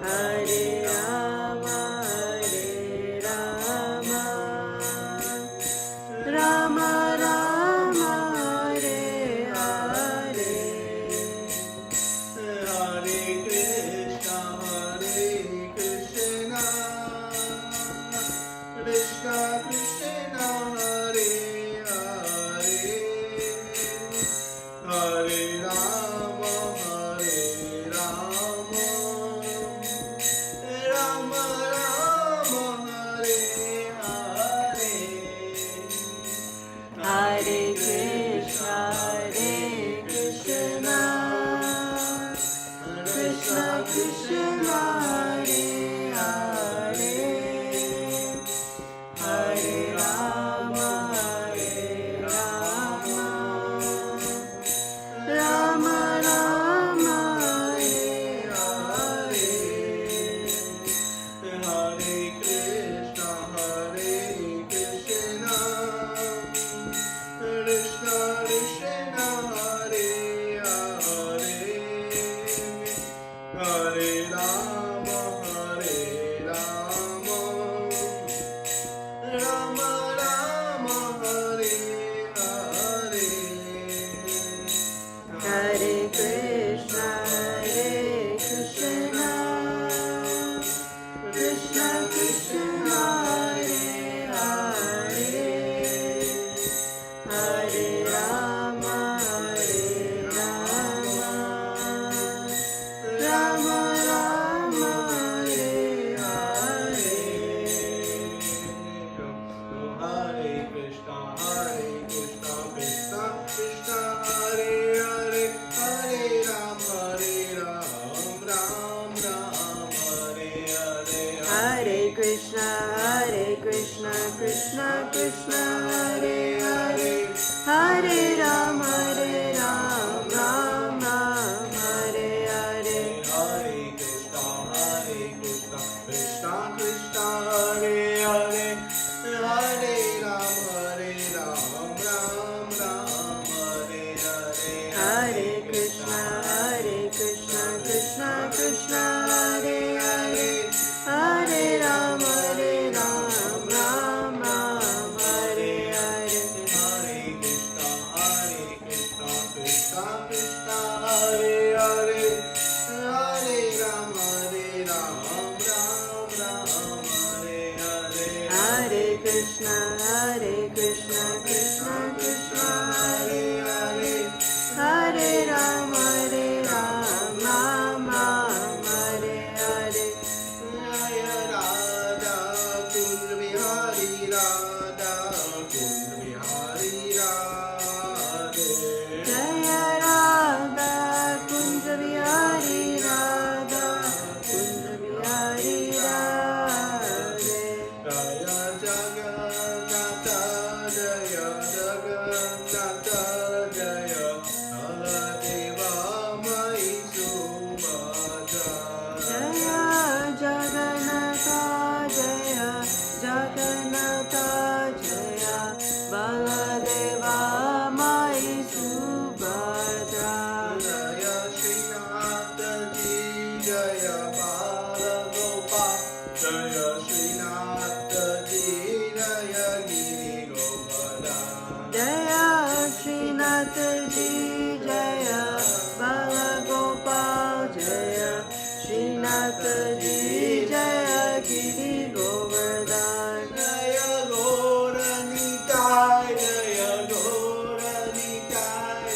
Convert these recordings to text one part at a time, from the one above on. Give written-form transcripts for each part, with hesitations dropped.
Hare Krishna, Krishna Krishna, Hare Hare, Hare Rama, Ram Ram, Hare Hare. Hare Krishna, Krishna Krishna, Hare Hare, Hare Rama, Ram Ram, Hare Hare. Hare Krishna, Krishna Krishna, Hare Hare, Hare Rama, Ram Ram, Hare Hare. Hare Krishna, Krishna Krishna, Hare Hare, Hare Rama, Ram Ram, Hare Hare. Hare Krishna, Krishna Krishna, Hare Hare, Hare Rama, Ram Hare Hare. Jaya Radha Kund Bihari, Radha Kund Bihari, Radhe. Jaya Radha Kunj Bihari, Radha Kunj Bihari, Radhe. Jaya Jagannatha, Jaya Jagannatha, Jaya Baladeva Mai Subhadra. Jaya Jagannatha, Jaya Jagannatha, Jaya Baladeva Mai Subhadra. Jaya Srinath Ji, Jaya Balagopal, Jaya Srinath Ji, Jaya Giri Govardhan. Jaya Srinath Ji, Jaya Balagopal, Jaya Srinath Ji, Jaya Giri Govardhan. Jaya Gauranitai, Jaya Gauranitai,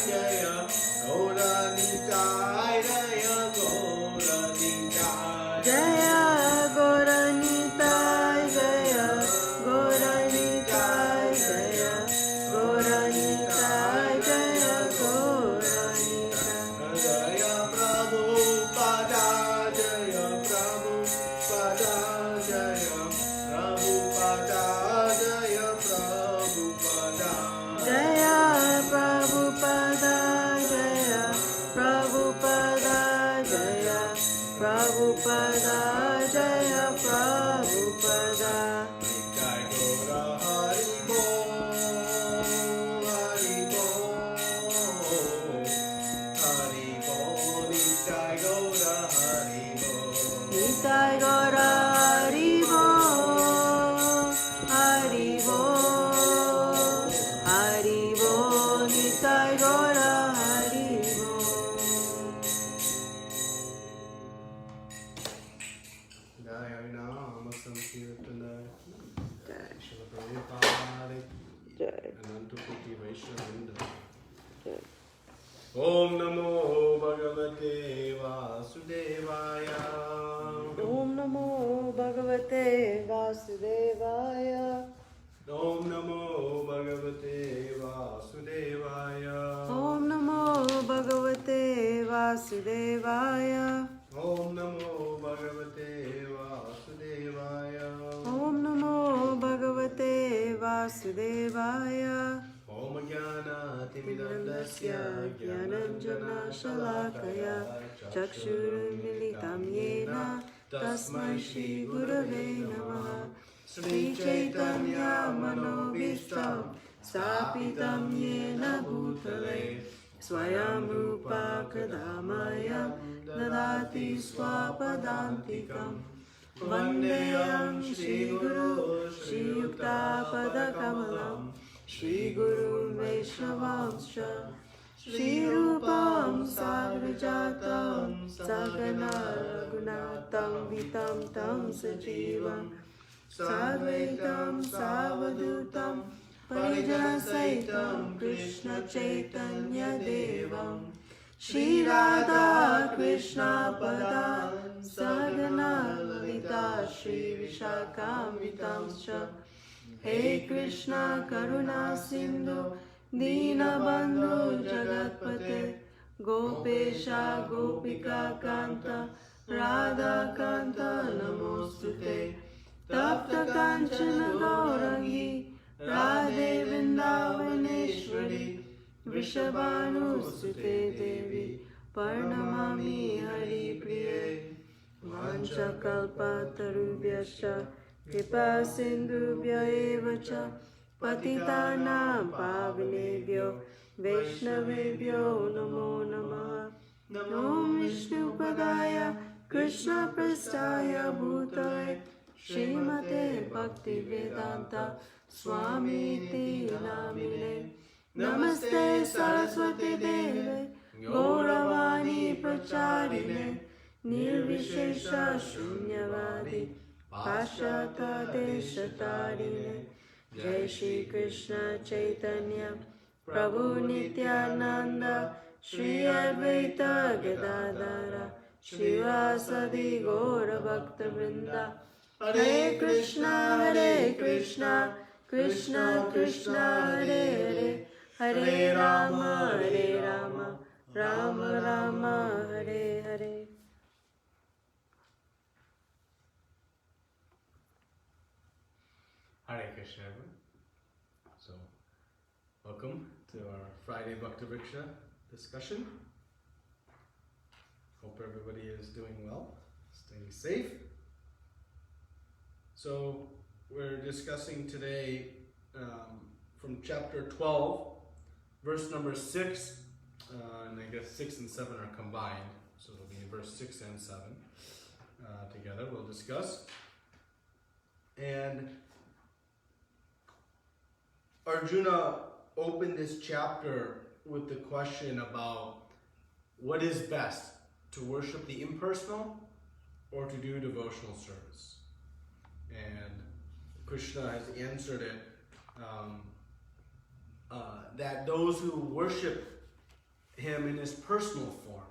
Jaya Gauranitai, Jaya Gauranitai. Jaya Gauranitai, Jaya Gauranitai, Jaya Gauranitai, Jaya Gauranitai. Jaya Prabhupada, Jaya Prabhupada, Jaya Prabhupada, Jaya Prabhupada. Jaya Prabhupada, Jaya Prabhupada, Jaya Prabhupada, Jaya Prabhupada. Nitai Gaura Hari Bol, Hari Bol, Hari Bol, Nitai Gaura Hari Bol. Nitai Gaura Hari Bol, Hari Bol, Hari Bol, Nitai Gaura Hari Bol. Jai Harinama Sankirtana, Jai, Srila Prabhupada, Jai, Anantaputi Vaishnavrinda. Jai. Om Namo Bhagavate Vasudevaya. Om Namo Bhagavate Vasudevaya. Om Namo Bhagavate Vasudevaya. Om Namo Bhagavate Vasudevaya. Om Namo Bhagavate Vasudevaya. Om Namo Bhagavate Vasudevaya. Om Jnana Timidandasya Gyananjana Shalakaya Chakshurunmilitam Yena Tasmai Shri Gurave Namaha. Shri Chaitanya Manobhishtam Stapitam Yena Bhutale Swayam Rupa Kadamaya Dadati Swapadantikam. Vandeyam Shri Guru Shri Yukta Padakamalam Shri Guru Vaishnavamscha Shri Rupam Sagrajatam Sagana Raghunatam Vitam Tam Sajivam Sadvaitam Savadutam Parijana Saitam Krishna Chaitanya Devam Shri Radha Krishna Padam Sagana Lalita Shri Vishakam Vitamscha. Hey Krishna Karuna Sindhu Deenabandhu Jagatpate Gopesha Gopika Kanta Radha Kanta Namostute Vrishabhanusute Devi Pranamami Haripriye Vanchakalpatarubhyascha Kripa Sindhubhya eva cha Patitanam Pavanebhyo Vaishnavebhyo Namo Namaha Om Vishnu Padaya Krishna Prestaya Bhutale Srimate Bhakti Vedanta Swami Iti Namine Namaste Saraswati Deve Gauravani Pracharine Nirvishesha Shunyavadi Pashyata Deshatarine Jai Shri Krishna Chaitanya Prabhu Nityananda Shri Advaita Gadadara Shivasadi Gaura Bhakta Vrinda Hare Krishna Krishna Krishna Hare Hare Hare Rama Rama Rama Hare Hare. Hare Krishna, everyone. So, welcome to our Friday Bhakti Vriksha discussion. Hope everybody is doing well, staying safe. So, we're discussing today from chapter 12, verse number 6, and I guess 6 and 7 are combined, so it'll be verse 6 and 7 together we'll discuss. And Arjuna opened this chapter with the question about what is best, to worship the impersonal or to do devotional service. And Krishna has answered it that those who worship him in his personal form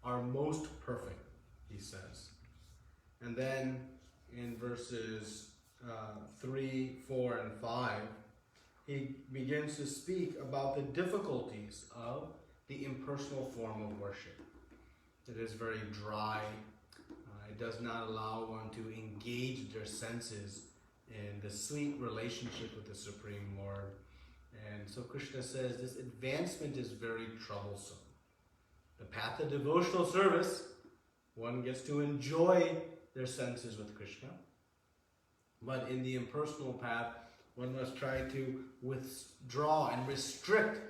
are most perfect, he says. And then in verses 3, 4, and 5, he begins to speak about the difficulties of the impersonal form of worship. It is very dry. It does not allow one to engage their senses in the sweet relationship with the Supreme Lord. And so Krishna says this advancement is very troublesome. The path of devotional service, one gets to enjoy their senses with Krishna. But in the impersonal path, one must try to withdraw and restrict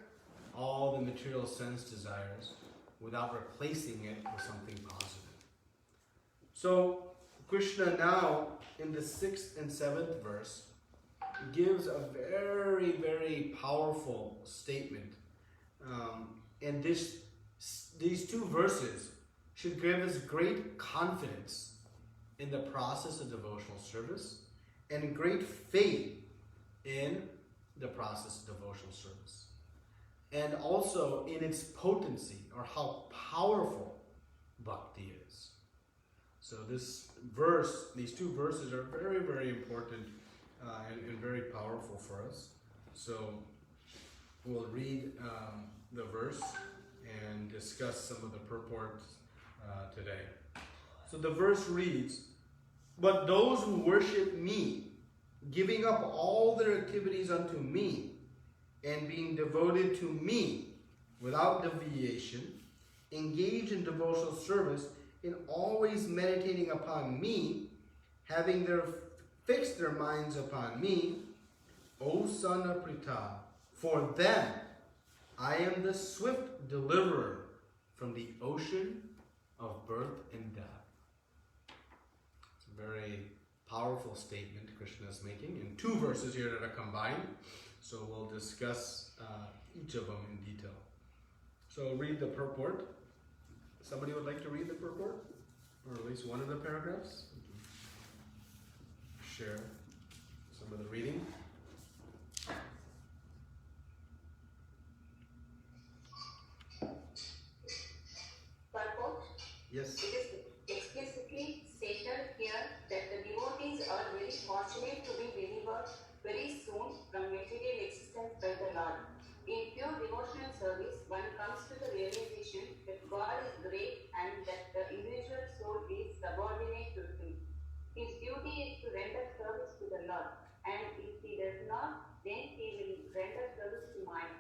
all the material sense desires without replacing it with something positive. So Krishna now, in the 6th and 7th verse, gives a very, very powerful statement. And these two verses should give us great confidence in the process of devotional service and great faith in the process of devotional service. And also in its potency, or how powerful bhakti is. So these two verses are very, very important and very powerful for us. So we'll read the verse and discuss some of the purports today. So the verse reads, "But those who worship me, giving up all their activities unto me, and being devoted to me without deviation, engage in devotional service, in always meditating upon me, having fixed their minds upon me, O son of Pritha, for them I am the swift deliverer from the ocean of birth and death." It's a very powerful statement Krishna is making in two verses here that are combined. So we'll discuss each of them in detail. So read the purport. Somebody would like to read the purport? Or at least one of the paragraphs? Share some of the reading. Purport? Yes. It is explicitly stated here that the devotees are very fortunate to be delivered very soon from material existence by the Lord. In pure devotional service, one comes to the realization that God is great and that the individual soul is subordinate to Him. His duty is to render service to the Lord, and if He does not, then He will render service to mine.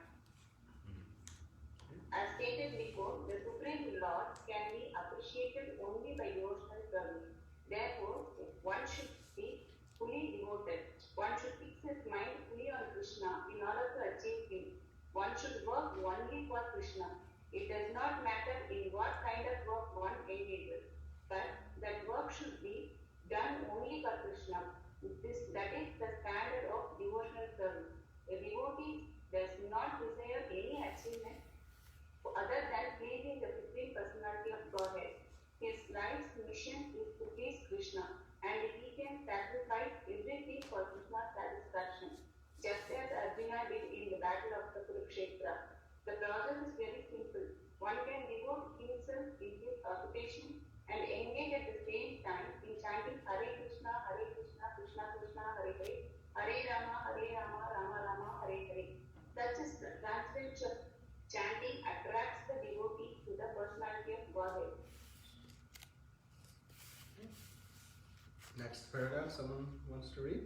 As stated before, the Supreme Lord can be appreciated only by devotional service. Therefore, one should be fully devoted. One should fix his mind fully on Krishna in order to achieve him. One should work only for Krishna. It does not matter in what kind of work one engages, but that work should be done only for Krishna. That is the standard of devotional service. A devotee does not desire any achievement other than pleasing the Supreme Personality of Godhead. His life's mission is to please Krishna, and he can sacrifice everything for Krishna's satisfaction, just as Arjuna did in the battle of the Kurukshetra. The process is very simple. One can devote himself in his occupation and engage at the same time in chanting Hare Krishna, Krishna Krishna, Hare Hare, Hare Rama, Rama Rama, Hare Hare. Such is the transcendental chanting attracts the devotee to the personality of Godhead. Next paragraph, someone wants to read?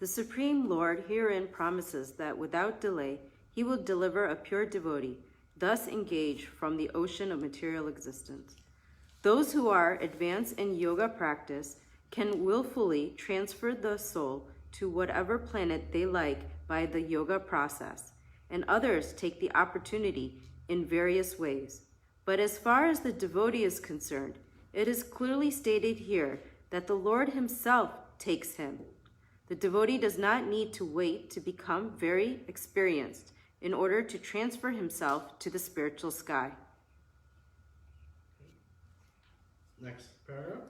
The Supreme Lord herein promises that without delay, he will deliver a pure devotee, thus engaged from the ocean of material existence. Those who are advanced in yoga practice can willfully transfer the soul to whatever planet they like by the yoga process, and others take the opportunity in various ways. But as far as the devotee is concerned, it is clearly stated here that the Lord himself takes him. The devotee does not need to wait to become very experienced in order to transfer himself to the spiritual sky. Next paragraph.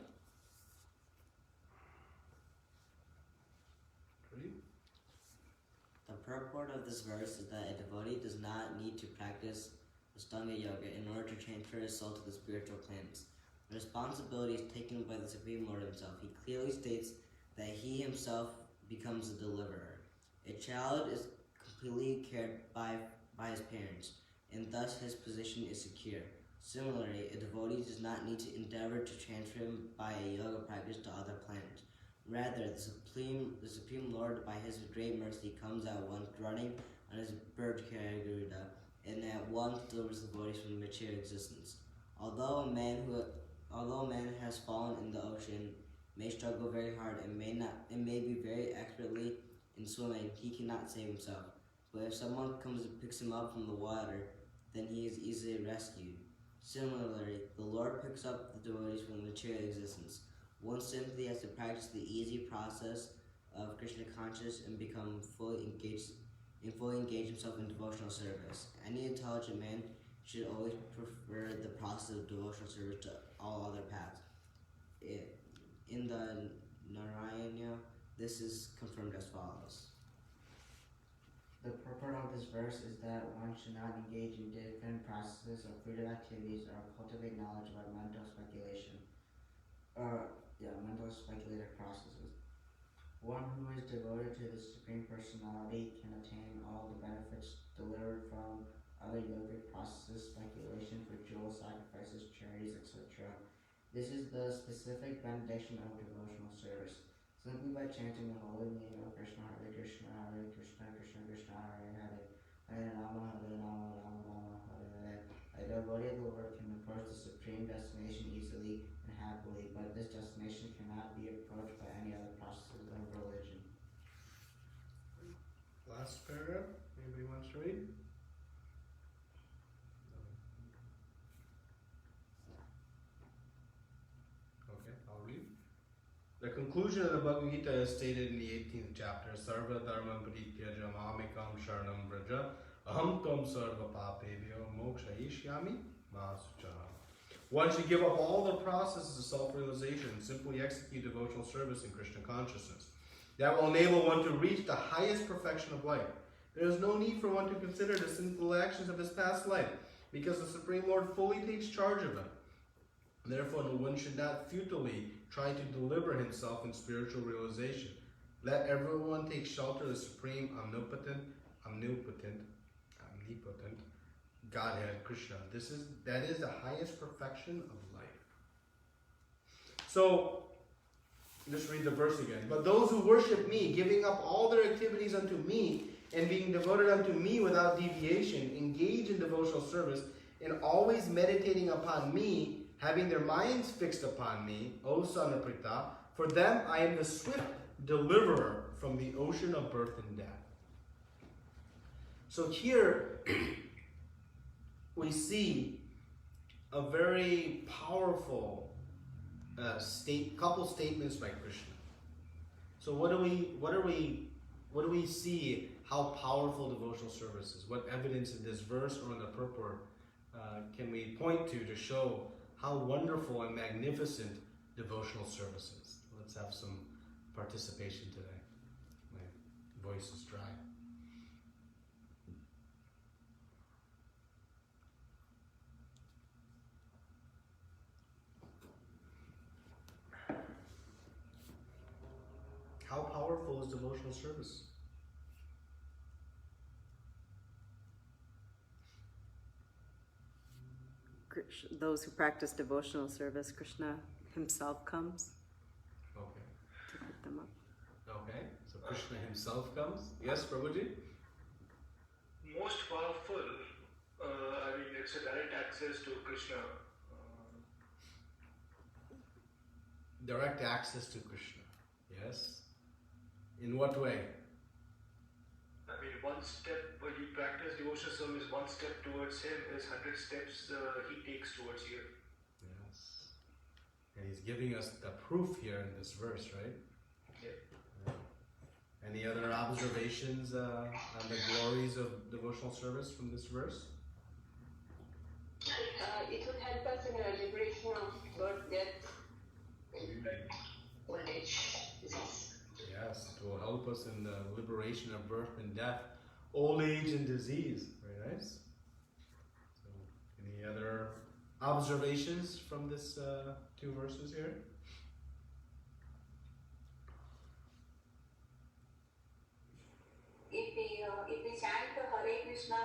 The purport of this verse is that a devotee does not need to practice Ashtanga Yoga in order to transfer his soul to the spiritual planets. The responsibility is taken by the Supreme Lord himself. He clearly states that he himself becomes the deliverer. A child is completely cared by his parents, and thus his position is secure. Similarly, a devotee does not need to endeavor to transfer him by a yoga practice to other planets. Rather, the Supreme Lord, by his great mercy, comes at once running on his bird carrier Garuda, and at once delivers the devotees from material existence. Although a man has fallen in the ocean, may struggle very hard, and may be very expertly in swimming, he cannot save himself. But if someone comes and picks him up from the water, then he is easily rescued. Similarly, the Lord picks up the devotees from material existence. One simply has to practice the easy process of Krishna consciousness and become fully engage himself in devotional service. Any intelligent man should always prefer the process of devotional service to all other paths. In the Narayana, this is confirmed as follows. The purport of this verse is that one should not engage in different processes or creative activities or cultivate knowledge about mental speculative processes. One who is devoted to the Supreme Personality can attain all the benefits delivered from other yogic processes, speculation, ritual sacrifices, charities, etc. This is the specific benediction of devotional service. Simply by chanting the holy name of Krishna, Hare Krishna, Krishna Krishna, Hare Hare, Hare Rama, Rama Rama, Hare Hare. A devotee of the Lord can approach the supreme destination easily and happily, but this destination cannot be approached by any other processes of religion. Last paragraph. Anybody wants to read? Okay, I'll read. The conclusion of the Bhagavad Gita is stated in the 18th chapter. Sarva dharma parityaja mamekam sharanam vraja aham tvam sarva papebhyo mokshayishyami ma suchaha. One should give up all the processes of self-realization and simply execute devotional service in Krishna consciousness. That will enable one to reach the highest perfection of life. There is no need for one to consider the sinful actions of his past life, because the Supreme Lord fully takes charge of them. Therefore, one should not futilely try to deliver himself in spiritual realization. Let everyone take shelter of the Supreme Omnipotent Godhead, Krishna. That is the highest perfection of life. So, Just read the verse again. But those who worship me, giving up all their activities unto me, and being devoted unto me without deviation, engage in devotional service, and always meditating upon me, having their minds fixed upon me, O son of Pritha, for them I am the swift deliverer from the ocean of birth and death. So here we see a very powerful couple statements by Krishna. So what do we see how powerful devotional service is? What evidence in this verse or in the purport can we point to show how wonderful and magnificent devotional service is? Let's have some participation today. My voice is dry. How powerful is devotional service? Those who practice devotional service, Krishna himself comes Okay. to pick them up. Okay. So Krishna himself comes. Yes, Prabhuji? Most powerful, it's a direct access to Krishna. Direct access to Krishna. Yes. In what way? One step when you practice devotional service, one step towards him is 100 steps he takes towards you. Yes. And he's giving us the proof here in this verse, right? Yeah. Any other observations on the glories of devotional service from this verse? It would help us in the liberation of birth, death, and old age, disease. Yes, it will help us in the liberation of birth and death, old age and disease. Very nice. So, any other observations from this two verses here? If we chant Hare Krishna,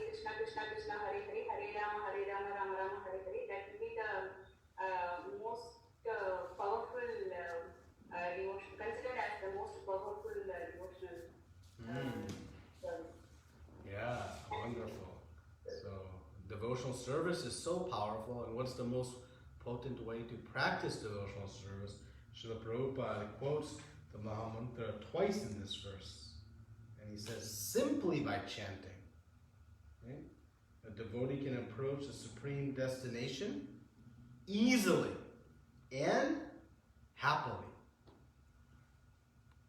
Krishna Krishna, Hare Hare, Hare Rama, Rama Rama, Hare Hare, that will be the most powerful devotion, considered as the most powerful devotional service. Yeah, wonderful. So, devotional service is so powerful, and what's the most potent way to practice devotional service? Srila Prabhupada quotes the Mahamantra twice in this verse. And he says, simply by chanting. Right? A devotee can approach the supreme destination easily and happily.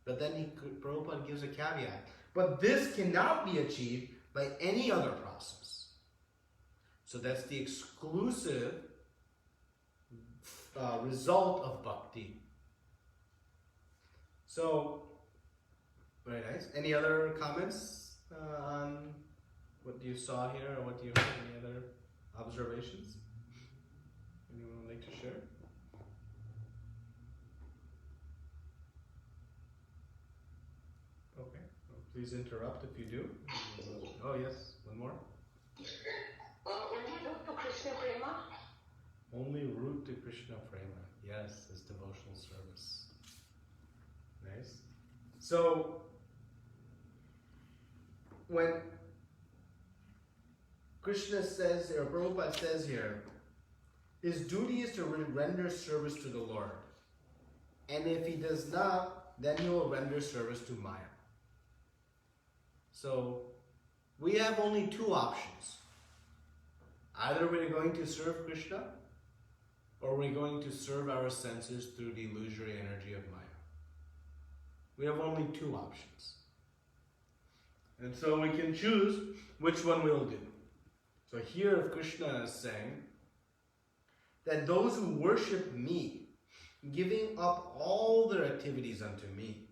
But then Prabhupada gives a caveat. But this cannot be achieved by any other process. So that's the exclusive result of bhakti. So, very nice. Any other comments on what you saw here, or what you heard? Any other observations? Anyone would like to share? Okay. Well, please interrupt if you do. Oh yes, one more. Only look to Krishna Prema. Only route to Krishna Prema. Yes, is devotional service. Nice. So, when Krishna says, or Prabhupada says here, his duty is to render service to the Lord. And if he does not, then he will render service to Maya. So, we have only two options. Either we're going to serve Krishna, or we're going to serve our senses through the illusory energy of Maya. We have only two options. And so we can choose which one we'll do. So here Krishna is saying that those who worship me, giving up all their activities unto me,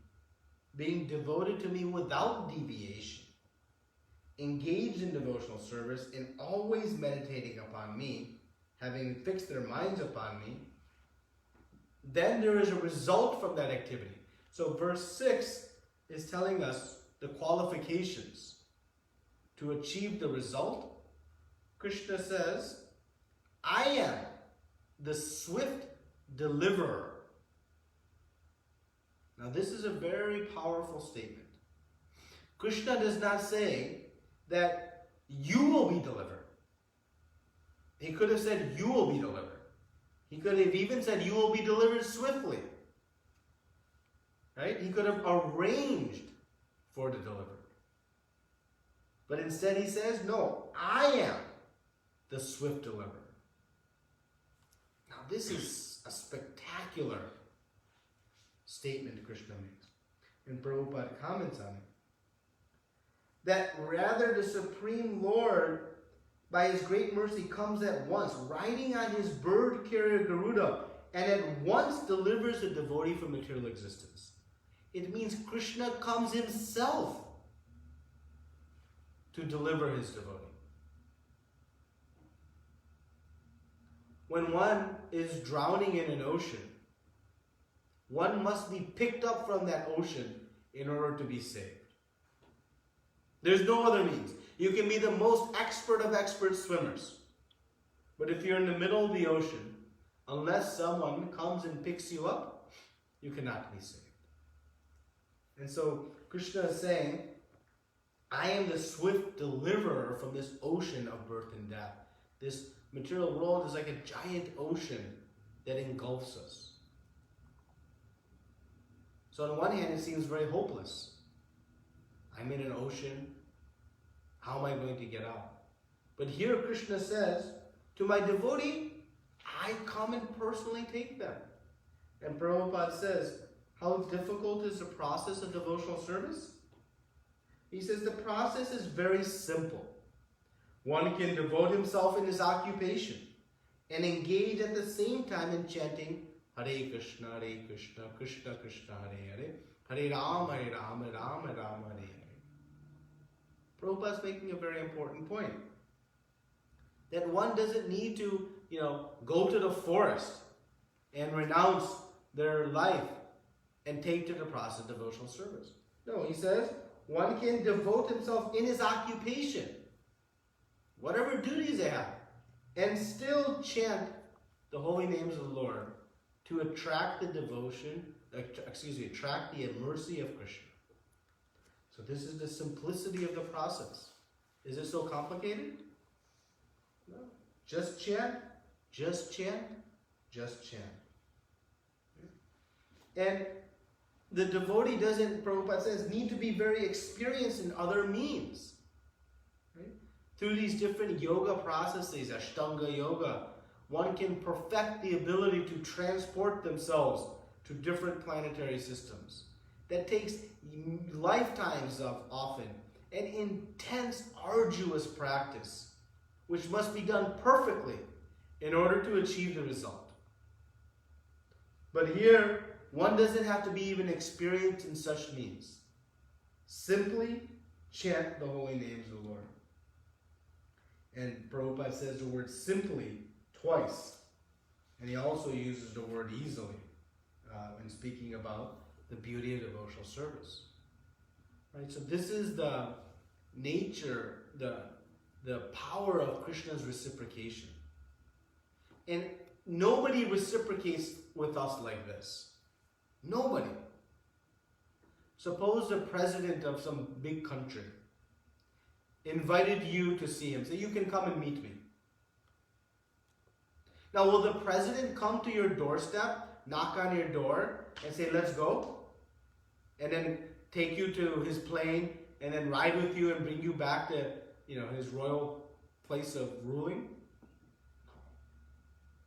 being devoted to me without deviation, engaged in devotional service, and always meditating upon me, having fixed their minds upon me, then there is a result from that activity. So verse 6 is telling us the qualifications to achieve the result. Krishna says, I am the swift deliverer Now, this is a very powerful statement. Krishna does not say that you will be delivered. He could have said you will be delivered. He could have even said you will be delivered swiftly. Right? He could have arranged for the delivery. But instead he says, no, I am the swift deliverer. Now this is a spectacular statement Krishna makes. And Prabhupada comments on it. That rather the Supreme Lord, by his great mercy, comes at once, riding on his bird carrier Garuda, and at once delivers the devotee from material existence. It means Krishna comes himself to deliver his devotee. When one is drowning in an ocean, one must be picked up from that ocean in order to be saved. There's no other means. You can be the most expert of expert swimmers, but if you're in the middle of the ocean, unless someone comes and picks you up, you cannot be saved. And so Krishna is saying, I am the swift deliverer from this ocean of birth and death. This material world is like a giant ocean that engulfs us. So on one hand, it seems very hopeless. I'm in an ocean. How am I going to get out? But here Krishna says, to my devotee, I come and personally take them. And Prabhupada says, how difficult is the process of devotional service? He says the process is very simple. One can devote himself in his occupation and engage at the same time in chanting Hare Krishna, Krishna Krishna, Hare Hare, Hare Rama, Rama Rama, Hare Hare. Prabhupada's making a very important point. That one doesn't need to, go to the forest and renounce their life and take to the process of devotional service. No, he says, one can devote himself in his occupation, whatever duties they have, and still chant the holy names of the Lord to attract the attract the mercy of Krishna. So this is the simplicity of the process. Is it so complicated? No. Just chant, just chant, just chant. And the devotee doesn't, Prabhupada says, need to be very experienced in other means. Right? Through these different yoga processes, Ashtanga yoga, one can perfect the ability to transport themselves to different planetary systems. That takes lifetimes of often an intense, arduous practice, which must be done perfectly in order to achieve the result. But here, one doesn't have to be even experienced in such means. Simply chant the holy names of the Lord. And Prabhupada says the word simply twice. And he also uses the word easily in speaking about the beauty of devotional service. Right? So this is the nature, the power of Krishna's reciprocation. And nobody reciprocates with us like this. Nobody. Suppose the president of some big country invited you to see him. Say, you can come and meet me. Now, will the president come to your doorstep, knock on your door, and say, let's go? And then take you to his plane, and then ride with you and bring you back to, his royal place of ruling?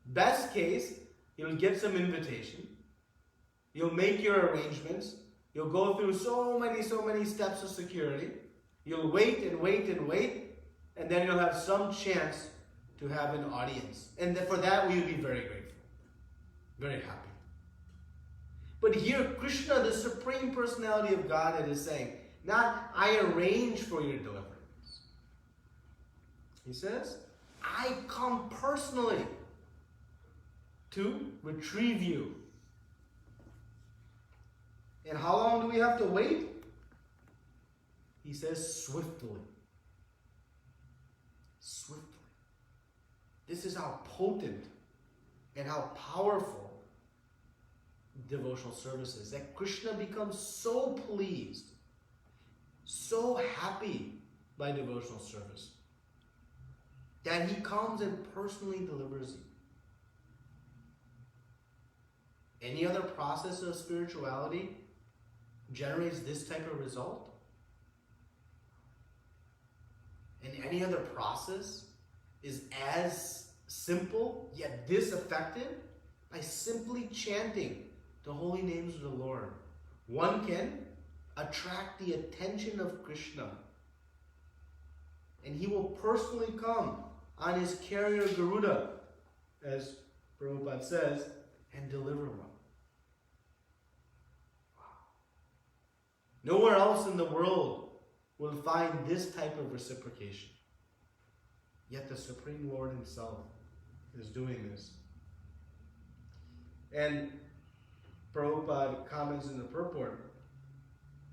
Best case, you'll get some invitation. You'll make your arrangements. You'll go through so many steps of security. You'll wait and wait and wait, and then you'll have some chance to have an audience. And for that, we will be very grateful, very happy. But here, Krishna, the Supreme Personality of Godhead, is saying, not I arrange for your deliverance. He says, I come personally to retrieve you. And how long do we have to wait? He says, swiftly. Swiftly. This is how potent and how powerful devotional services that Krishna becomes so pleased, so happy by devotional service that he comes and personally delivers you. Any other process of spirituality generates this type of result? And any other process is as simple yet this effective? By simply chanting the holy names of the Lord, one can attract the attention of Krishna. And he will personally come on his carrier Garuda, as Prabhupada says, and deliver one. Nowhere else in the world will find this type of reciprocation. Yet the Supreme Lord himself is doing this. And Prabhupada comments in the purport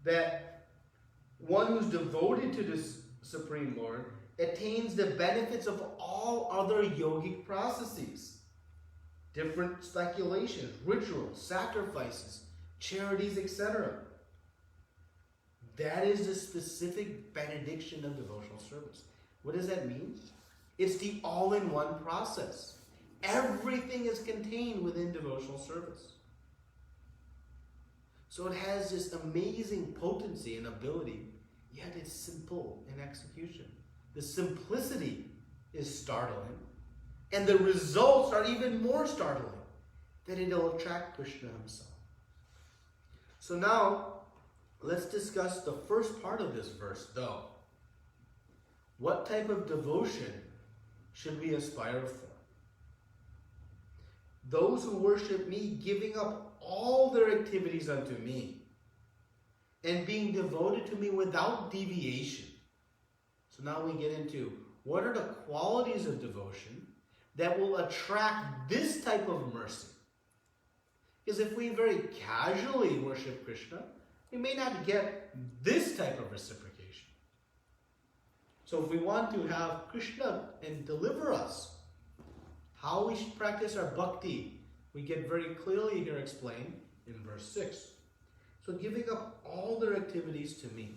that one who's devoted to this Supreme Lord attains the benefits of all other yogic processes. Different speculations, rituals, sacrifices, charities, etc. That is the specific benediction of devotional service. What does that mean? It's the all-in-one process. Everything is contained within devotional service. So it has this amazing potency and ability, yet it's simple in execution. The simplicity is startling, and the results are even more startling, that it'll attract Krishna himself. So now, let's discuss the first part of this verse, though. What type of devotion should we aspire for? Those who worship me, giving up all their activities unto me, and being devoted to me without deviation. So now we get into what are the qualities of devotion that will attract this type of mercy. Because if we very casually worship Krishna, we may not get this type of reciprocation. So if we want to have Krishna and deliver us, how we should practice our bhakti, we get very clearly here explained in verse 6. So giving up all their activities to me.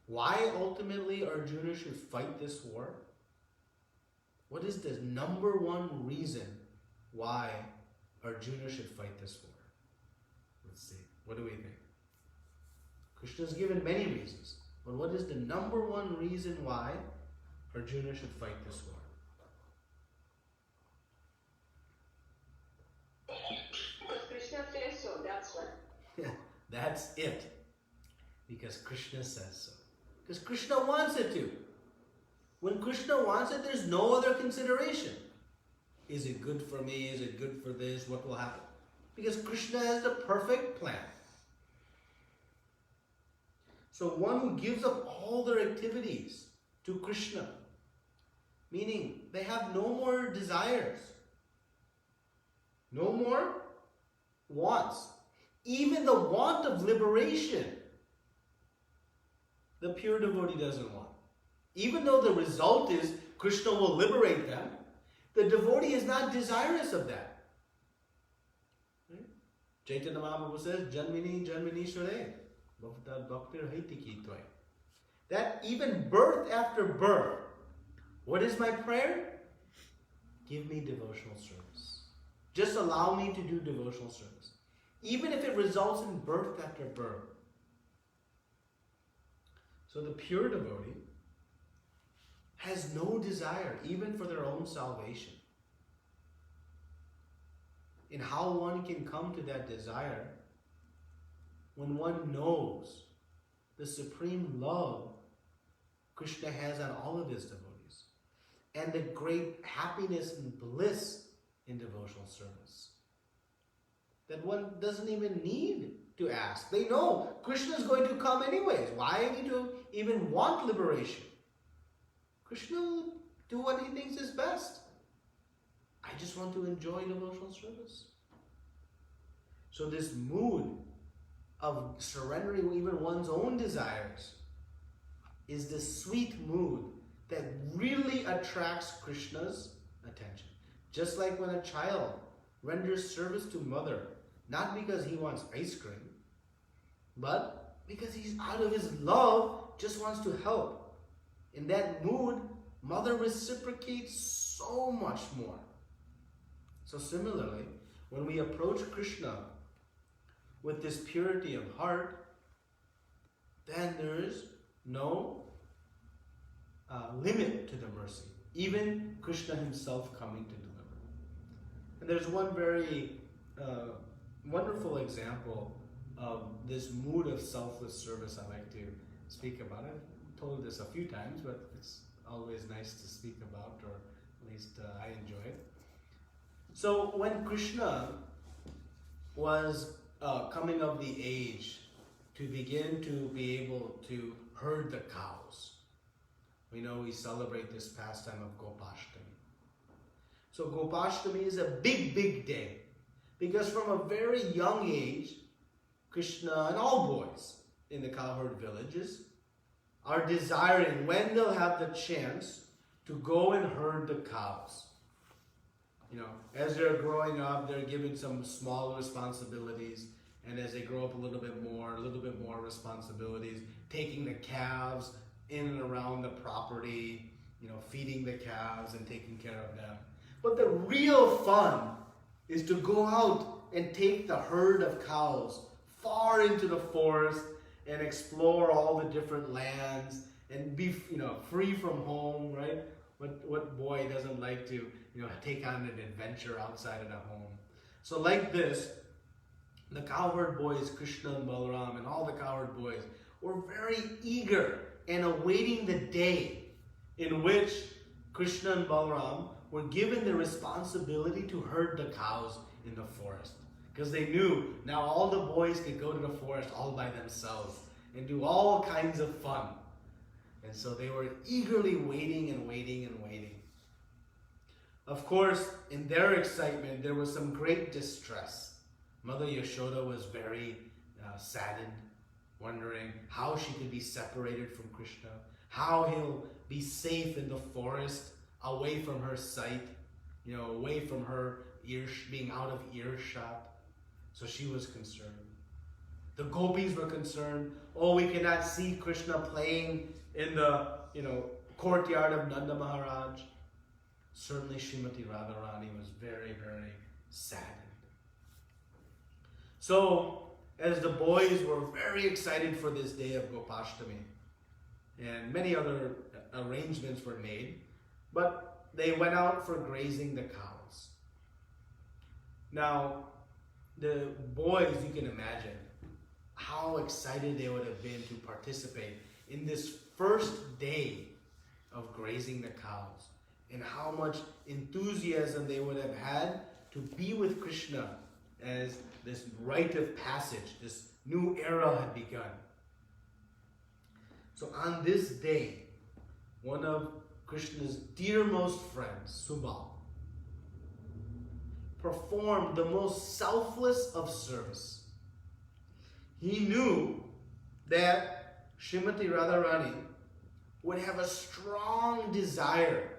Why ultimately Arjuna should fight this war? What is the number one reason why Arjuna should fight this war? Let's see. What do we think? Krishna's given many reasons. But what is the number one reason why Arjuna should fight this war? Because Krishna says so, that's why. Yeah, that's it. Because Krishna says so. Because Krishna wants it to. When Krishna wants it, there's no other consideration. Is it good for me? Is it good for this? What will happen? Because Krishna has the perfect plan. So one who gives up all their activities to Krishna, meaning they have no more desires, no more wants, even the want of liberation, the pure devotee doesn't want. Even though the result is Krishna will liberate them, the devotee is not desirous of that. Right? Chaitanya Mahaprabhu says, Janmini Janmini Shure, Bhaktir Haitiki Toy. That even birth after birth, what is my prayer? Give me devotional service. Just allow me to do devotional service. Even if it results in birth after birth. So the pure devotee has no desire even for their own salvation. And how one can come to that desire when one knows the supreme love Krishna has on all of his devotees and the great happiness and bliss in devotional service. That one doesn't even need to ask. They know Krishna is going to come anyways. Why need to even want liberation? Krishna will do what he thinks is best. I just want to enjoy devotional service. So this mood of surrendering even one's own desires is the sweet mood that really attracts Krishna's attention. Just like when a child renders service to mother, not because he wants ice cream, but because he's out of his love, just wants to help. In that mood, mother reciprocates so much more. So similarly, when we approach Krishna with this purity of heart, then there is no limit to the mercy. Even Krishna himself coming to deliver. And there's one very wonderful example of this mood of selfless service I like to speak about. I've told this a few times, but it's always nice to speak about, or at least I enjoy it. So when Krishna was coming of the age to begin to be able to herd the cows, we know we celebrate this pastime of Gopashtami. So Gopashtami is a big, big day, because from a very young age, Krishna and all boys in the cowherd villages are desiring when they'll have the chance to go and herd the cows. You know, as they're growing up, they're given some small responsibilities, and as they grow up a little bit more responsibilities, taking the calves in and around the property, you know, feeding the calves and taking care of them. But the real fun is to go out and take the herd of cows far into the forest and explore all the different lands and be, you know, free from home, right? What boy doesn't like to, you know, take on an adventure outside of the home? So like this, the cowherd boys, Krishna and Balaram and all the cowherd boys, were very eager and awaiting the day in which Krishna and Balaram were given the responsibility to herd the cows in the forest. Because they knew now all the boys could go to the forest all by themselves and do all kinds of fun. And so they were eagerly waiting and waiting and waiting. Of course, in their excitement, there was some great distress. Mother Yashoda was very saddened, wondering how she could be separated from Krishna, how he'll be safe in the forest, away from her sight, you know, away from her being out of earshot. So she was concerned. The gopis were concerned. Oh, we cannot see Krishna playing in the, you know, courtyard of Nanda Maharaj. Certainly Srimati Radharani was very, very saddened. So, as the boys were very excited for this day of Gopashtami, and many other arrangements were made, but they went out for grazing the cows. Now, the boys, you can imagine how excited they would have been to participate in this first day of grazing the cows, and how much enthusiasm they would have had to be with Krishna as this rite of passage, this new era had begun. So on this day, one of Krishna's dearmost friends, Subal, performed the most selfless of service. He knew that Srimati Radharani would have a strong desire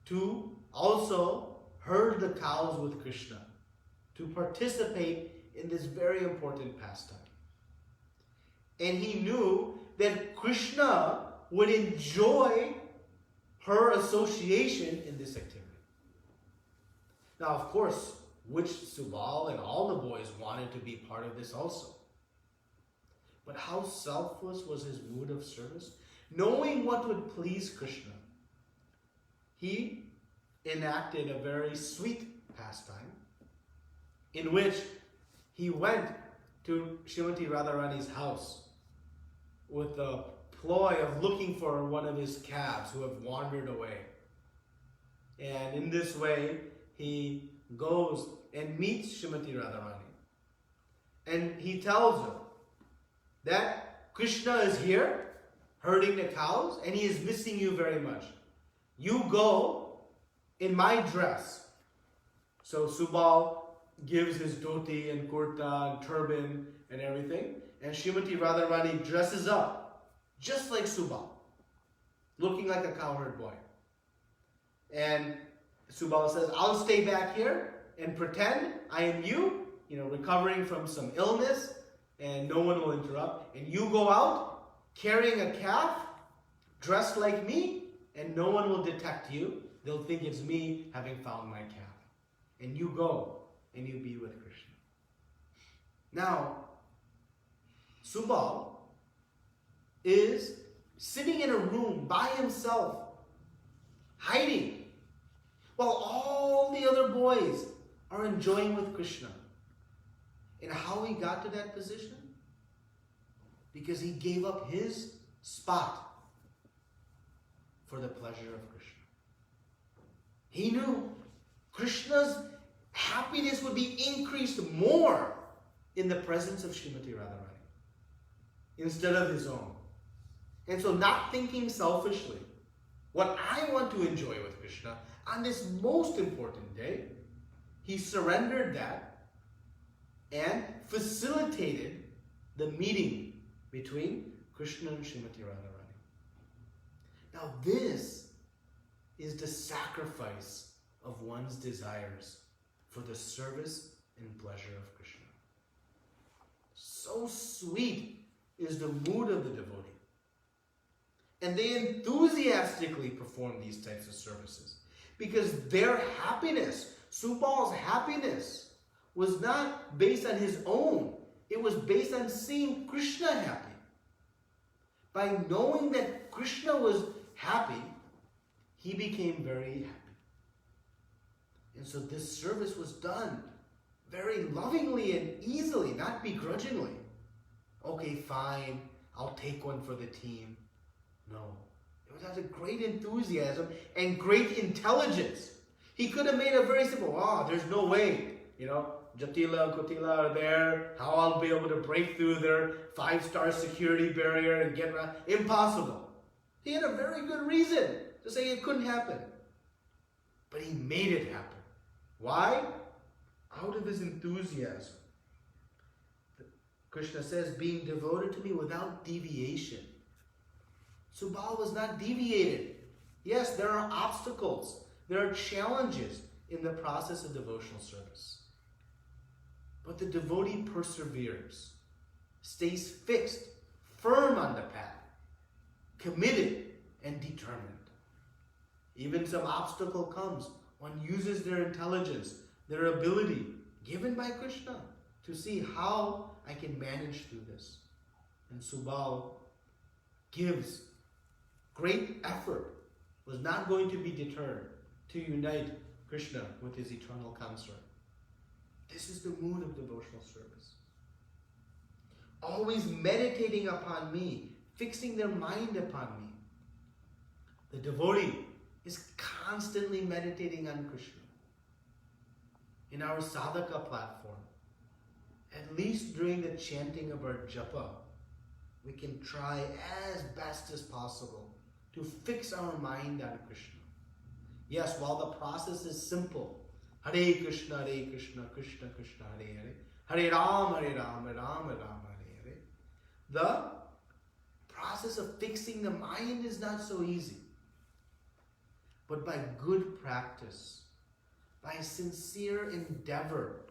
to also herd the cows with Krishna, to participate in this very important pastime. And he knew that Krishna would enjoy her association in this activity. Now, of course, which Subal and all the boys wanted to be part of this also. But how selfless was his mood of service? Knowing what would please Krishna, he enacted a very sweet pastime in which he went to Srimati Radharani's house with the ploy of looking for one of his calves who have wandered away. And in this way, he goes and meets Srimati Radharani. And he tells her that Krishna is here herding the cows and he is missing you very much. You go in my dress. So Subal gives his dhoti and kurta and turban and everything. And Srimati Radharani dresses up just like Subal, looking like a cowherd boy. And Subal says, I'll stay back here and pretend I am you, recovering from some illness, and no one will interrupt. And you go out carrying a calf, dressed like me, and no one will detect you. They'll think it's me having found my calf. And you go and you be with Krishna. Now, Subal is sitting in a room by himself, hiding, while all the other boys are enjoying with Krishna. And how he got to that position? Because he gave up his spot for the pleasure of Krishna. He knew Krishna's happiness would be increased more in the presence of Srimati Radharani instead of his own. And so, not thinking selfishly, what I want to enjoy with Krishna on this most important day, he surrendered that and facilitated the meeting between Krishna and Srimati Radharani. Now, this is the sacrifice of one's desires for the service and pleasure of Krishna. So sweet is the mood of the devotee. And they enthusiastically perform these types of services because their happiness, Subal's happiness, was not based on his own. It was based on seeing Krishna happy. By knowing that Krishna was happy, he became very happy. And so this service was done very lovingly and easily, not begrudgingly. Okay, fine, I'll take one for the team. No. It was out of great enthusiasm and great intelligence. He could have made it very simple. There's no way, Jatila and Kotila are there. How I'll be able to break through their 5-star security barrier and get around. Impossible. He had a very good reason to say it couldn't happen. But he made it happen. Why? Out of his enthusiasm. Krishna says, being devoted to me without deviation. Subal was not deviated. Yes, there are obstacles. There are challenges in the process of devotional service. But the devotee perseveres, stays fixed, firm on the path, committed and determined. Even some obstacle comes, one uses their intelligence, their ability given by Krishna to see how I can manage through this. And Subal gives great effort, was not going to be deterred to unite Krishna with his eternal consort. This is the mood of devotional service. Always meditating upon me, fixing their mind upon me. The devotee is constantly meditating on Krishna. In our sadhaka platform, at least during the chanting of our japa, we can try as best as possible to fix our mind on Krishna. Yes, while the process is simple, Hare Krishna, Krishna Krishna, Hare Hare, Hare Ram, Ram Ram, Hare Hare. The process of fixing the mind is not so easy. But by good practice, by sincere endeavor,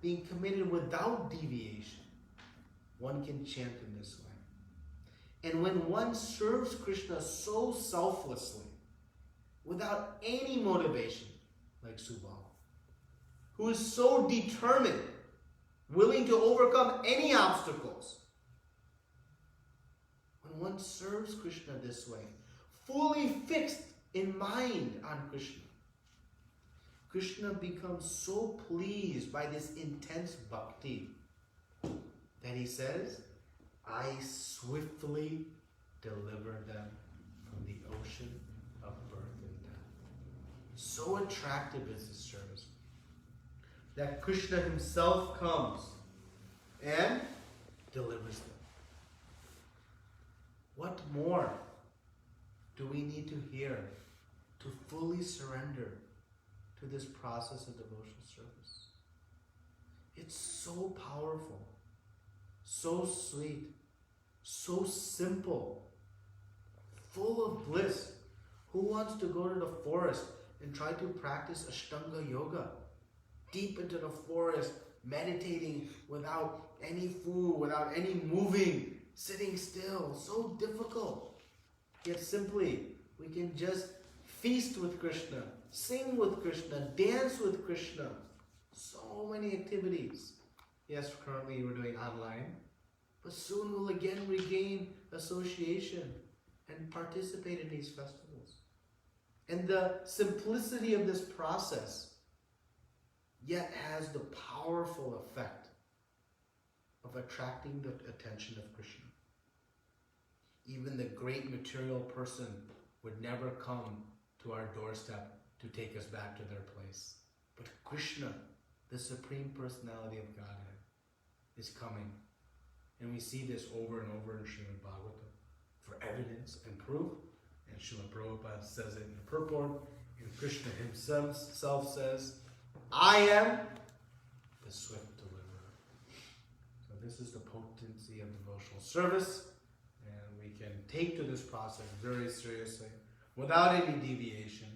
being committed without deviation, one can chant in this way. And when one serves Krishna so selflessly, without any motivation, like Subal, who is so determined, willing to overcome any obstacles, when one serves Krishna this way, fully fixed in mind on Krishna, Krishna becomes so pleased by this intense bhakti that he says, I swiftly deliver them from the ocean of birth and death. So attractive is this service that Krishna himself comes and delivers them. What more do we need to hear to fully surrender to this process of devotional service? It's so powerful, so sweet, so simple, full of bliss. Who wants to go to the forest and try to practice Ashtanga Yoga deep into the forest, meditating without any food, without any moving, sitting still. So difficult. Yet simply, we can just feast with Krishna, sing with Krishna, dance with Krishna. So many activities. Yes, currently we're doing online, but soon we'll again regain association and participate in these festivals. And the simplicity of this process yet has the powerful effect of attracting the attention of Krishna. Even the great material person would never come to our doorstep to take us back to their place. But Krishna, the Supreme Personality of Godhead, is coming. And we see this over and over in Srimad Bhagavatam for evidence and proof. And Srila Prabhupada says it in the purport. And Krishna himself says, I am the swift deliverer. So this is the potency of devotional service. And we can take to this process very seriously, without any deviation,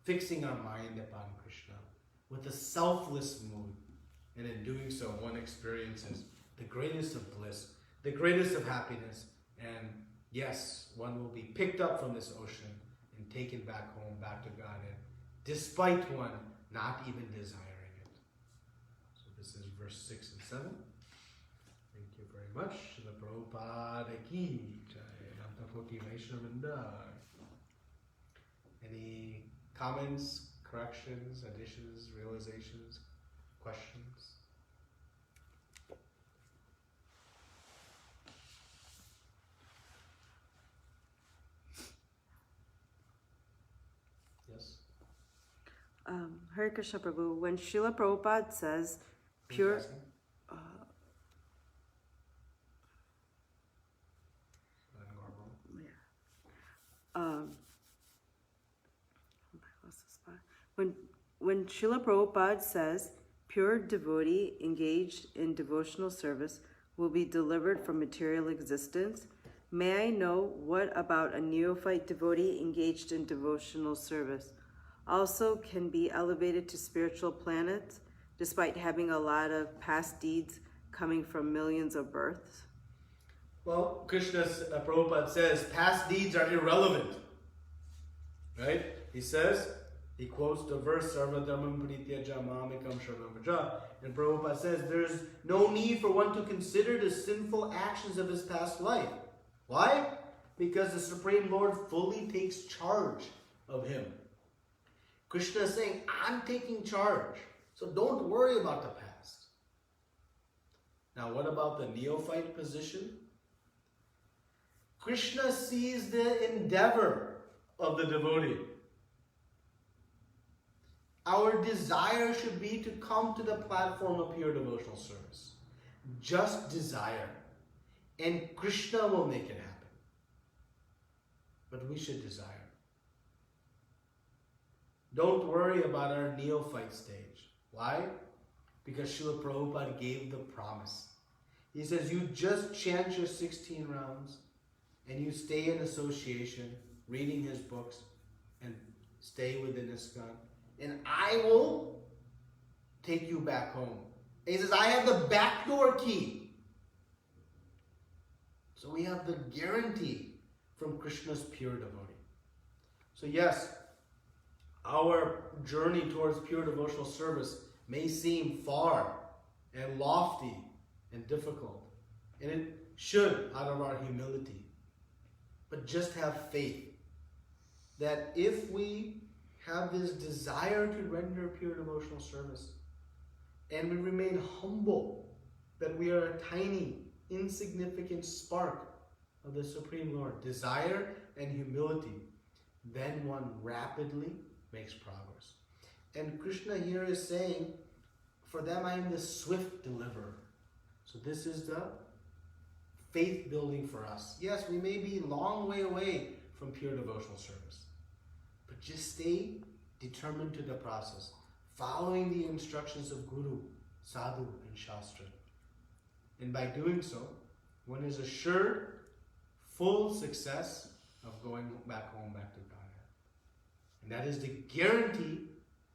fixing our mind upon Krishna with a selfless mood. And in doing so, one experiences the greatest of bliss, the greatest of happiness, and yes, one will be picked up from this ocean and taken back home, back to Godhead, despite one not even desiring it. So this is verse 6 and 7. Thank you very much. Srila Prabhupada ki jai. Nantapoti Vaishnavrinda. Any comments, corrections, additions, realizations, questions? Yes? Hare Krishna Prabhu, when Srila Prabhupada says Who's pure... asking? When Srila Prabhupada says pure devotee engaged in devotional service will be delivered from material existence, may I know what about a neophyte devotee engaged in devotional service also can be elevated to spiritual planets despite having a lot of past deeds coming from millions of births? Well, Prabhupada says past deeds are irrelevant. Right? He quotes the verse, Sarva Dharmam Parityaja Mamikam Sharanam Vraja. And Prabhupada says there's no need for one to consider the sinful actions of his past life. Why? Because the Supreme Lord fully takes charge of him. Krishna is saying, I'm taking charge. So don't worry about the past. Now, what about the neophyte position? Krishna sees the endeavor of the devotee. Our desire should be to come to the platform of pure devotional service. Just desire. And Krishna will make it happen. But we should desire. Don't worry about our neophyte stage. Why? Because Srila Prabhupada gave the promise. He says, you just chant your 16 rounds and you stay in association, reading his books, and stay within ISKCON, and I will take you back home. And he says, I have the backdoor key. So we have the guarantee from Krishna's pure devotee. So yes, our journey towards pure devotional service may seem far and lofty and difficult. And it should out of our humility. But just have faith that if we have this desire to render pure devotional service and we remain humble that we are a tiny, insignificant spark of the Supreme Lord, desire and humility, then one rapidly makes progress. And Krishna here is saying, for them I am the swift deliverer. So this is the faith building for us. Yes, we may be a long way away from pure devotional service, but just stay determined to the process, following the instructions of Guru, Sadhu, and Shastra. And by doing so, one is assured full success of going back home, back to Godhead. And that is the guarantee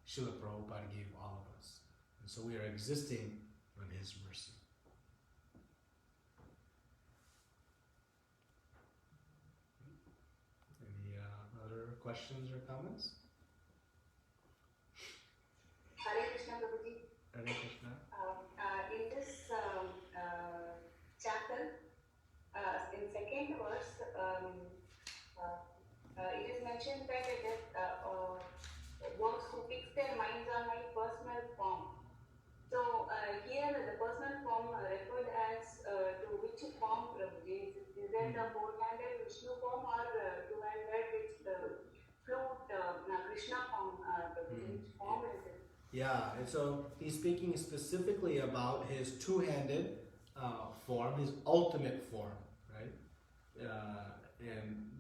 Srila Prabhupada gave all of us. And so we are existing on His mercy. Any other questions or comments? Hare Krishna Prabhuji. Hare Krishna. In this chapter, in second verse, it is mentioned that it is those who fix their minds on my personal form. So here the personal form referred as to which form, Prabhuji? Is it the four-handed Vishnu form or two-handed flute Krishna form, Prabhuji? Which form is it? Yeah, and so he's speaking specifically about his two-handed form, his ultimate form, right? And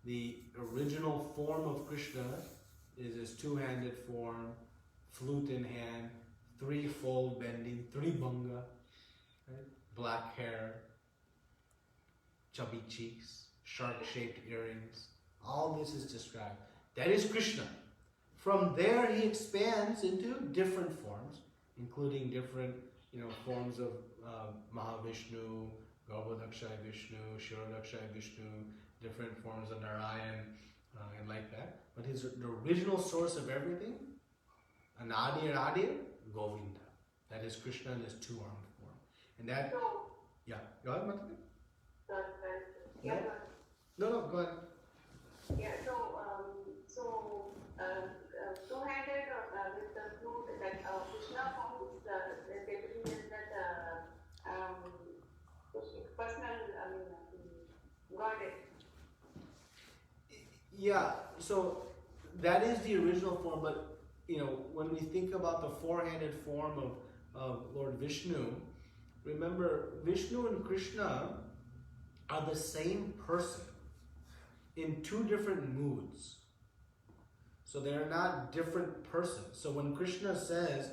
the original form of Krishna is his two-handed form, flute in hand, threefold bending, tribhanga, right? Black hair, chubby cheeks, shark-shaped earrings. All this is described. That is Krishna. From there, he expands into different forms, including different, forms of Mahavishnu, Garbhodakshaya Vishnu, Shirodakshaya Vishnu, different forms of Narayan, and like that. But the original source of everything, Anadir Adir, Govinda. That is Krishna in his two-armed form. And that, yeah. Go ahead, Matata. No, go ahead. Yeah, two-handed with the flute, that Krishna form is represented that personal, goddess. Yeah, so that is the original form, but when we think about the four-handed form of Lord Vishnu, remember Vishnu and Krishna are the same person in two different moods. So they are not different persons. So when Krishna says,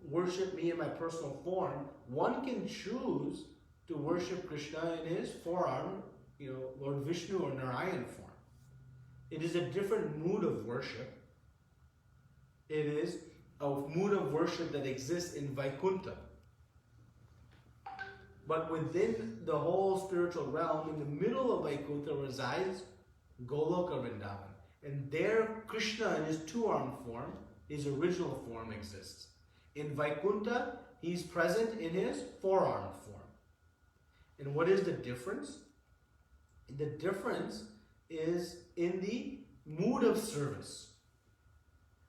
worship me in my personal form, one can choose to worship Krishna in his forearm, Lord Vishnu or Narayan form. It is a different mood of worship. It is a mood of worship that exists in Vaikuntha. But within the whole spiritual realm, in the middle of Vaikuntha resides Goloka Vrindavan. And there Krishna in his two-armed form, his original form, exists. In Vaikuntha, he's present in his four-armed form. And what is the difference? The difference is in the mood of service.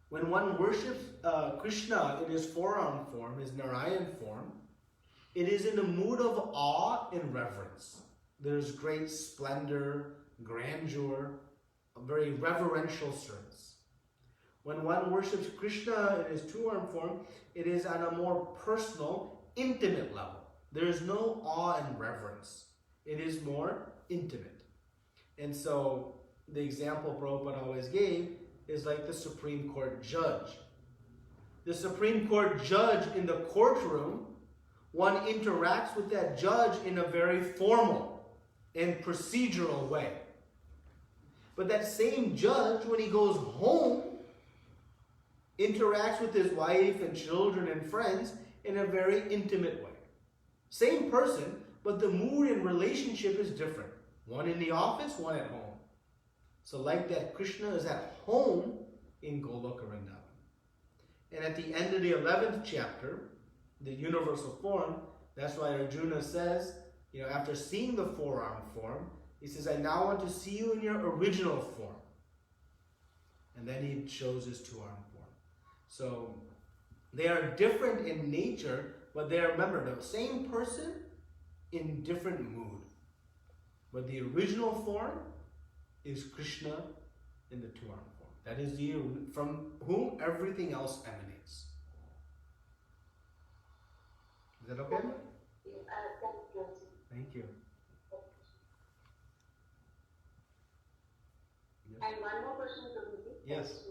When one worships Krishna in his four-armed form, his Narayan form, it is in a mood of awe and reverence. There's great splendor, grandeur, a very reverential service. When one worships Krishna in his two-armed form, it is on a more personal, intimate level. There is no awe and reverence. It is more intimate. And so the example Prabhupada always gave is like the Supreme Court judge. The Supreme Court judge in the courtroom, one interacts with that judge in a very formal and procedural way. But that same judge, when he goes home, interacts with his wife and children and friends in a very intimate way. Same person, but the mood and relationship is different. One in the office, one at home. So like that, Krishna is at home in Goloka Vrindavan. And at the end of the 11th chapter, the universal form, that's why Arjuna says, after seeing the four-armed form, he says, I now want to see you in your original form. And then he shows his two-armed form. So they are different in nature, but they are, remember, the same person in different mood. But the original form is Krishna in the two-armed form. That is from whom everything else emanates. Is that okay? Thank you. And one more question to me. Yes.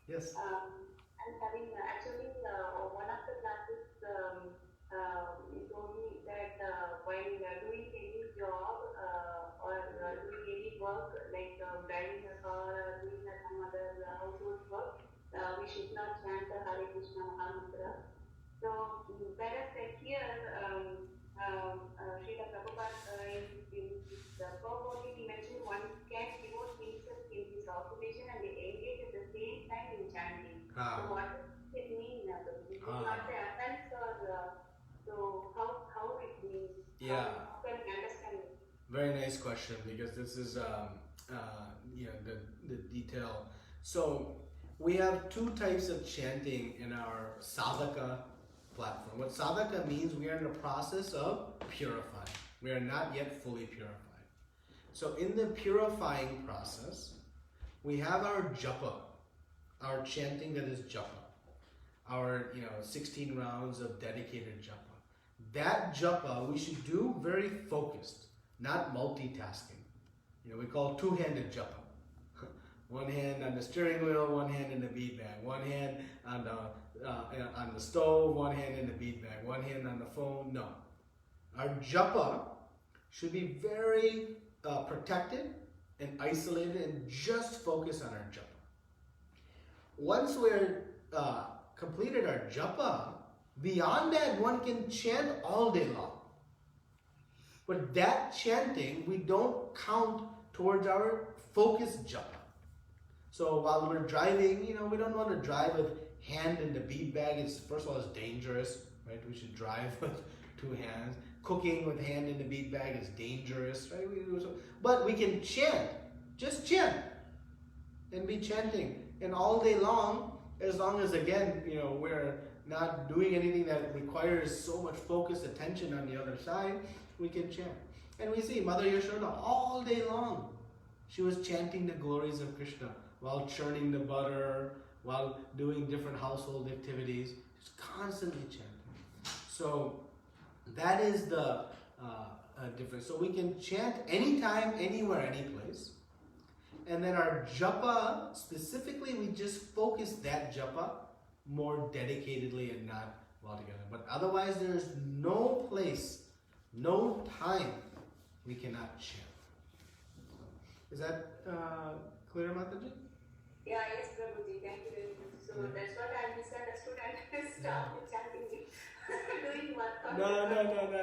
Yes. I'm having actually one of the classes he told me that while doing any job or doing any work like driving a car or doing some other household work, we should not chant the Hare Krishna Maha Mantra. So whereas like here, Srila Prabhupada in the Bhagavad Gita, he mentioned one can devote himself in his occupation and they engage at the same time in chanting. So what does it mean? This is not the offense or so how it means? Yeah. How can we understand it? Very nice question, because this is the detail. So we have two types of chanting in our sadhaka platform. What sadhaka means, we are in the process of purifying. We are not yet fully purified. So in the purifying process, we have our japa, our chanting that is japa, our 16 rounds of dedicated japa. That japa we should do very focused, not multitasking. We call two-handed japa. One hand on the steering wheel, one hand in the bead bag. One hand on the stove, one hand in the bead bag. One hand on the phone. No. Our japa should be very protected and isolated and just focus on our japa. Once we're completed our japa, beyond that one can chant all day long. But that chanting, we don't count towards our focused japa. So while we're driving, we don't want to drive with hand in the bead bag. First of all, it's dangerous, right? We should drive with two hands. Cooking with hand in the bead bag is dangerous, right? But we can chant, just chant, and be chanting, and all day long, as long as again, we're not doing anything that requires so much focused attention on the other side, we can chant. And we see Mother Yashoda all day long, she was chanting the glories of Krishna while churning the butter, while doing different household activities, just constantly chanting. So that is the difference. So we can chant anytime, anywhere, any place. And then our japa, specifically, we just focus that japa more dedicatedly and not all together. But otherwise, there's no place, no time we cannot chant. Is that clear, Mataji? Yeah, yes, Prabhuji, thank you very much. So that's what I misunderstood and stopped chanting doing work. No,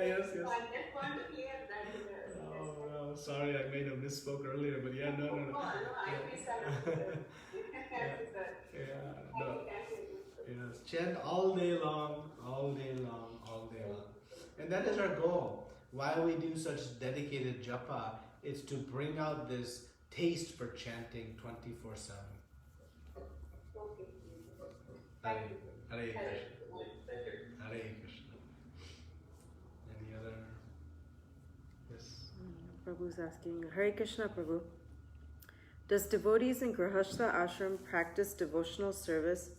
yes. So I just want to clear that. Oh, sorry, I made a misspoke earlier, but yeah, no. No, I misunderstood. Thank you. Yes, chant all day long. And that is our goal. Why we do such dedicated japa, it's to bring out this taste for chanting 24/7. Okay. Hare Thank you. Krishna. Hare Krishna. Any other? Yes. Prabhu's asking, Hare Krishna, Prabhu. Does devotees in Grihastha ashram practice devotional service,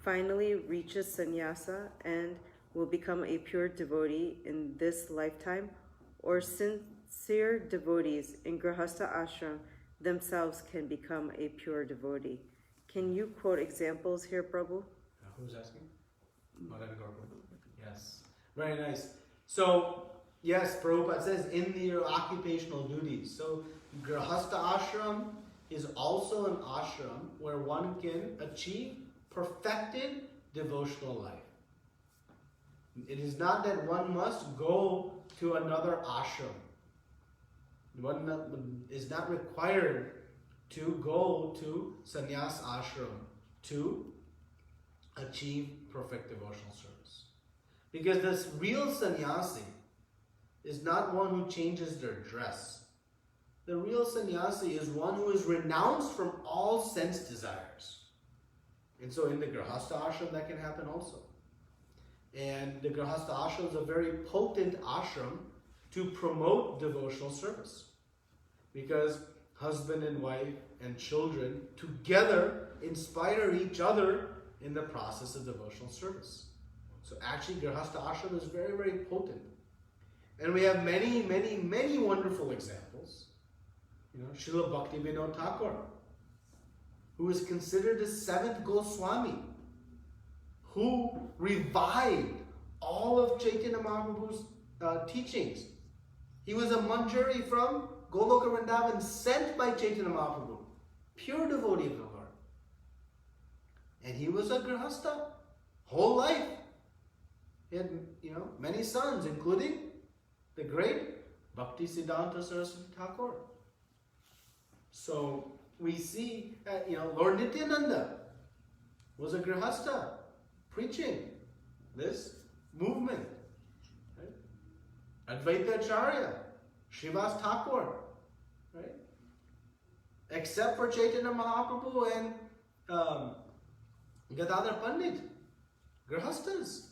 finally reaches sannyasa, and will become a pure devotee in this lifetime? Or sincere devotees in Grihastha ashram themselves can become a pure devotee? Can you quote examples here, Prabhu? Who's asking? Madan Gorpal. Yes. Very nice. So, yes, Prabhupada says in your occupational duties. So, Grihastha ashram is also an ashram where one can achieve perfected devotional life. It is not that one must go to another ashram. One is not required to go to sannyas ashram to achieve perfect devotional service. Because this real sannyasi is not one who changes their dress. The real sannyasi is one who is renounced from all sense desires. And so in the Grihastha ashram that can happen also. And the Grihastha ashram is a very potent ashram to promote devotional service. Because husband and wife and children together inspire each other in the process of devotional service. So actually Grihastha ashram is very, very potent. And we have many, many, many wonderful examples. Srila Bhaktivinoda Thakur, who is considered the seventh Goswami, who revived all of Chaitanya Mahaprabhu's teachings. He was a Manjari from Goloka Vrindavan, sent by Chaitanya Mahaprabhu, pure devotee of the Lord. And he was a Grihastha, whole life. He had, many sons, including the great Bhakti Siddhanta Saraswati Thakur. So we see, Lord Nityananda was a grihastha preaching this movement. Right? Advaita Acharya, Srivas Thakur, right? Except for Chaitanya Mahaprabhu and Gadadhar Pandit, grihasthas.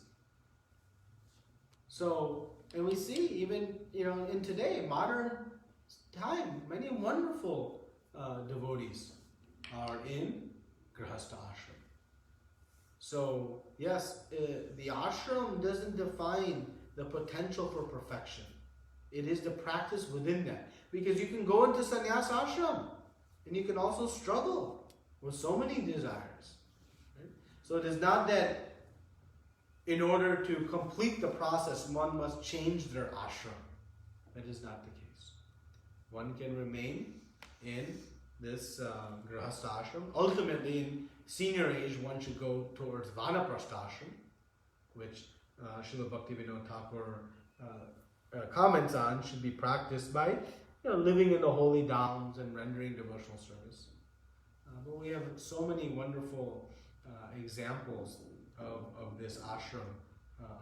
So, and we see even, in today, modern time, many wonderful devotees are in grihastha ashram. So, yes, the ashram doesn't define the potential for perfection. It is the practice within that. Because you can go into sannyas ashram and you can also struggle with so many desires. Right? So it is not that in order to complete the process, one must change their ashram. That is not the case. One can remain in this grihastha ashram. Ultimately, in senior age, one should go towards vanaprastha ashram, which Srila Bhaktivinoda Thakur comments on, should be practiced by living in the holy dhams and rendering devotional service. But we have so many wonderful examples of this ashram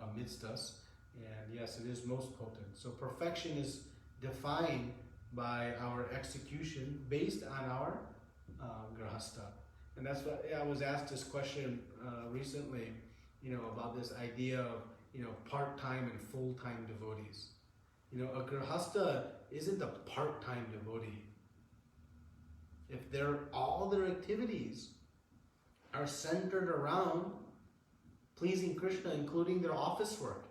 amidst us, and yes, it is most potent. So perfection is defined by our execution based on our grihastha. And that's what I was asked this question recently, about this idea of part-time and full-time devotees. A grihastha isn't a part-time devotee. If all their activities are centered around pleasing Krishna, including their office work,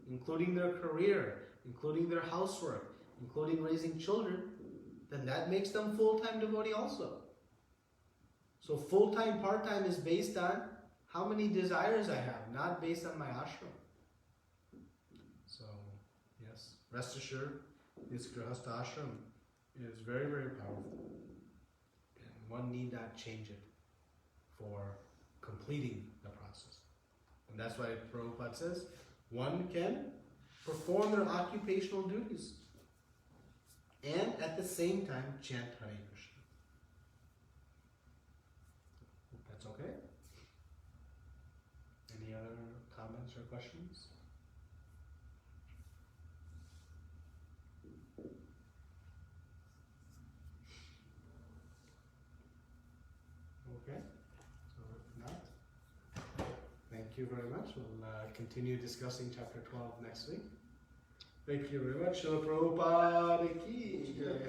including their career, including their housework, including raising children, then that makes them full-time devotee also. So full-time, part-time is based on how many desires I have, not based on my ashram. So, yes, rest assured, this grihastha ashram is very, very powerful. And one need not change it for completing the process. And that's why Prabhupada says, one can perform their occupational duties and at the same time chant Hare Krishna. That's okay? Any other comments or questions? Okay, so if not, thank you very much. We'll continue discussing chapter 12 next week. Thank you very much. Srila Prabhupada ki jai.